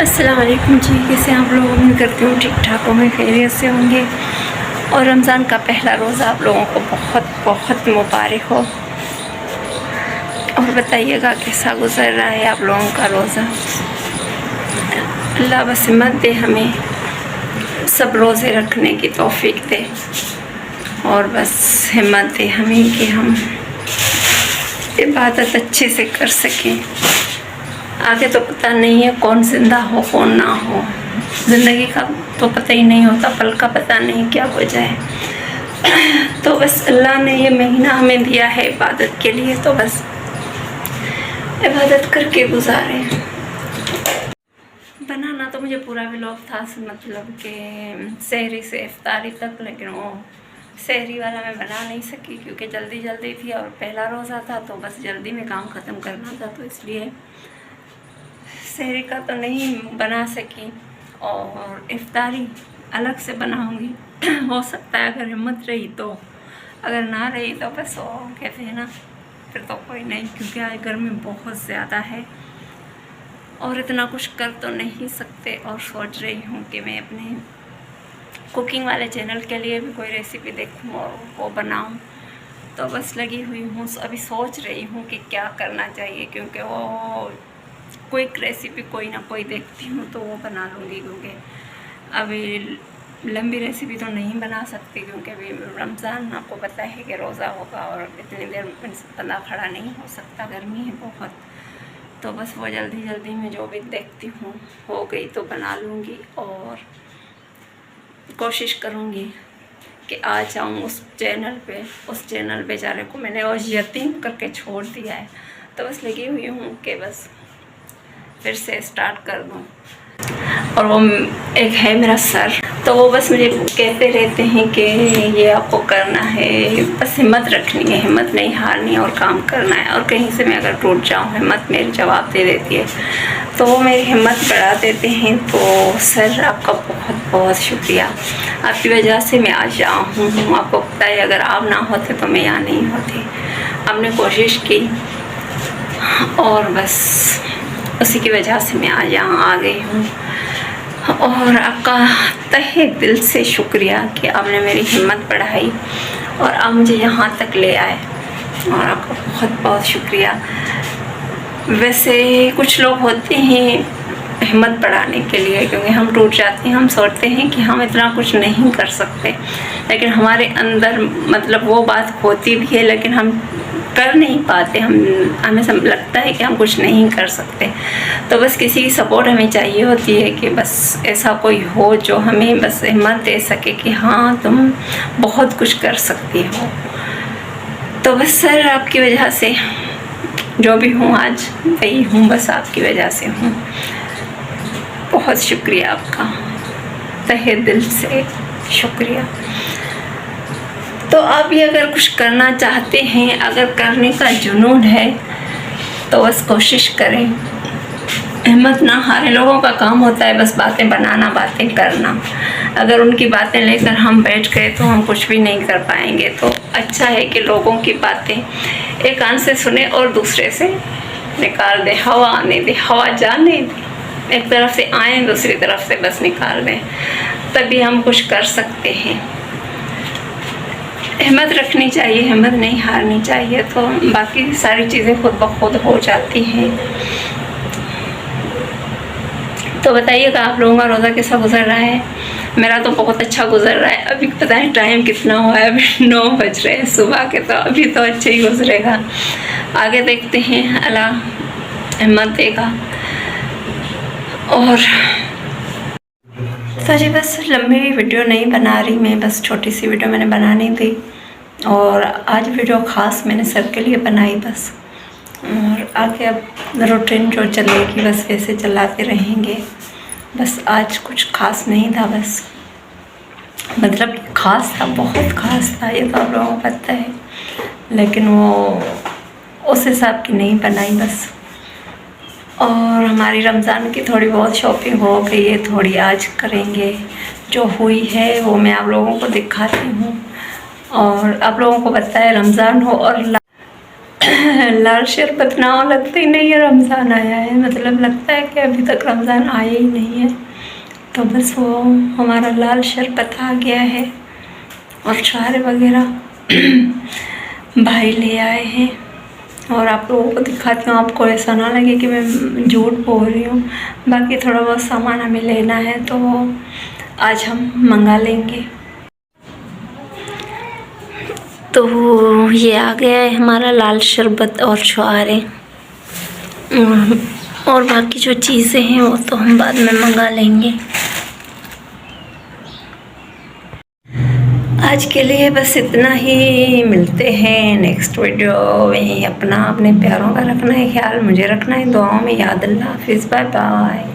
अस्सलाम वालेकुम जी, कैसे आप लोग? उम्मीद करती हूँ ठीक ठाक होंगे, खैरियत से होंगे। और रमज़ान का पहला रोज़ा आप लोगों को बहुत बहुत मुबारक हो। और बताइएगा कैसा गुजर रहा है आप लोगों का रोज़ा। अल्लाह बस हिम्मत दे, हमें सब रोज़े रखने की तौफीक दे और बस हिम्मत दे हमें कि हम इबादत अच्छे से कर सकें। आगे तो पता नहीं है कौन ज़िंदा हो कौन ना हो, ज़िंदगी का तो पता ही नहीं होता, पल का पता नहीं क्या हो जाए। तो बस अल्लाह ने ये महीना हमें दिया है इबादत के लिए, तो बस इबादत करके गुजारें। बनाना तो मुझे पूरा व्लॉग था, मतलब कि सहरी से इफ्तारी तक, लेकिन वो सहरी वाला मैं बना नहीं सकी क्योंकि जल्दी जल्दी थी और पहला रोज़ा था, तो बस जल्दी में काम ख़त्म करना था, तो इसलिए सहरी का तो नहीं बना सकी। और इफ्तारी अलग से बनाऊंगी हो सकता है अगर हिम्मत रही तो, अगर ना रही तो बस वो कहते हैं ना, फिर तो कोई नहीं, क्योंकि आज गर्मी बहुत ज़्यादा है और इतना कुछ कर तो नहीं सकते। और सोच रही हूँ कि मैं अपने कुकिंग वाले चैनल के लिए भी कोई रेसिपी देखूँ और वो बनाऊँ, तो बस लगी हुई हूँ। अभी सोच रही हूँ कि क्या करना चाहिए, क्योंकि वो क्विक रेसिपी कोई ना कोई देखती हूँ तो वो बना लूँगी, क्योंकि अभी लंबी रेसिपी तो नहीं बना सकती, क्योंकि अभी रमज़ान आपको पता है कि रोज़ा होगा और इतनी देर बंदा खड़ा नहीं हो सकता, गर्मी है बहुत। तो बस वो जल्दी जल्दी में जो भी देखती हूँ हो गई तो बना लूँगी और कोशिश करूँगी कि आ जाऊँ उस चैनल पे बेचारे को मैंने और यतीम करके छोड़ दिया है, तो बस लगी हुई हूँ कि बस फिर से स्टार्ट कर दूँ। और वो एक है मेरा सर, तो वो बस मुझे कहते रहते हैं कि ये आपको करना है, बस हिम्मत रखनी है, हिम्मत नहीं हारनी और काम करना है। और कहीं से मैं अगर टूट जाऊँ, हिम्मत मेरी जवाब दे देती है, तो वो मेरी हिम्मत बढ़ा देते हैं। तो सर आपका बहुत बहुत शुक्रिया, आपकी वजह से मैं आज यहाँ हूँ। आपको पता है अगर आप ना होते तो मैं यहाँ नहीं होती। आपने कोशिश की और बस उसी की वजह से मैं आज यहाँ आ गई हूँ। और आपका तहे दिल से शुक्रिया कि आपने मेरी हिम्मत बढ़ाई और आप मुझे यहाँ तक ले आए, और आपका बहुत बहुत शुक्रिया। वैसे कुछ लोग होते हैं हिम्मत बढ़ाने के लिए, क्योंकि हम टूट जाते हैं, हम सोचते हैं कि हम इतना कुछ नहीं कर सकते, लेकिन हमारे अंदर मतलब वो बात होती भी है, लेकिन हम कर नहीं पाते, हमें लगता है कि हम कुछ नहीं कर सकते। तो बस किसी की सपोर्ट हमें चाहिए होती है कि बस ऐसा कोई हो जो हमें बस हिम्मत दे सके कि हाँ तुम बहुत कुछ कर सकती हो। तो बस सर आपकी वजह से जो भी हूँ आज वही हूँ, बस आपकी वजह से हूँ। बहुत शुक्रिया आपका, तहे दिल से शुक्रिया। तो आप भी अगर कुछ करना चाहते हैं, अगर करने का जुनून है, तो बस कोशिश करें, हिम्मत ना हारें। लोगों का काम होता है बस बातें बनाना, बातें करना। अगर उनकी बातें लेकर हम बैठ गए तो हम कुछ भी नहीं कर पाएंगे। तो अच्छा है कि लोगों की बातें एक कान से सुने और दूसरे से निकाल दें, हवा आने दें, हवा जाने दें, एक तरफ से आए दूसरी तरफ से बस निकाल दें, तभी हम कुछ कर सकते हैं। हिम्मत रखनी चाहिए, हिम्मत नहीं हारनी चाहिए, तो बाकी सारी चीज़ें खुद ब खुद हो जाती हैं। तो बताइएगा आप लोगों का रोज़ा कैसा गुजर रहा है? मेरा तो बहुत अच्छा गुजर रहा है। अभी पता है टाइम कितना हुआ है, अभी 9 बज रहे हैं सुबह के, तो अभी तो अच्छे ही गुजरेगा। आगे देखते हैं, अल्लाह हिम्मत देगा। और तो जी बस लंबी वीडियो नहीं बना रही मैं, बस छोटी सी वीडियो मैंने बनानी थी, और आज वीडियो ख़ास मैंने सर के लिए बनाई बस। और आगे अब रूटीन जो चलेगी बस वैसे चलाते रहेंगे। बस आज कुछ ख़ास नहीं था, बस मतलब ख़ास था, बहुत ख़ास था, ये तो आप लोगों को पता है, लेकिन वो उस हिसाब की नहीं बनाई बस। और हमारी रमज़ान की थोड़ी बहुत शॉपिंग हो गई है, थोड़ी आज करेंगे, जो हुई है वो मैं आप लोगों को दिखाती हूँ। और आप लोगों को पता है रमज़ान हो और लाल शरबत ना हो लगता ही नहीं है रमज़ान आया है, मतलब लगता है कि अभी तक रमज़ान आया ही नहीं है। तो बस वो हमारा लाल शरबत आ गया है और चाय वगैरह भाई ले आए हैं। और आप लोगों को दिखाती हूँ, आपको ऐसा ना लगे कि मैं झूठ बोल रही हूँ। बाकी थोड़ा बहुत सामान हमें लेना है तो आज हम मंगा लेंगे। तो ये आ गया है हमारा लाल शरबत और छुआरे, और बाकी जो चीज़ें हैं वो तो हम बाद में मंगा लेंगे। आज के लिए बस इतना ही, मिलते हैं नेक्स्ट वीडियो में। अपने प्यारों का रखना है ख्याल, मुझे रखना है दुआओं में याद। अल्लाह हाफिज़, बाय बाय।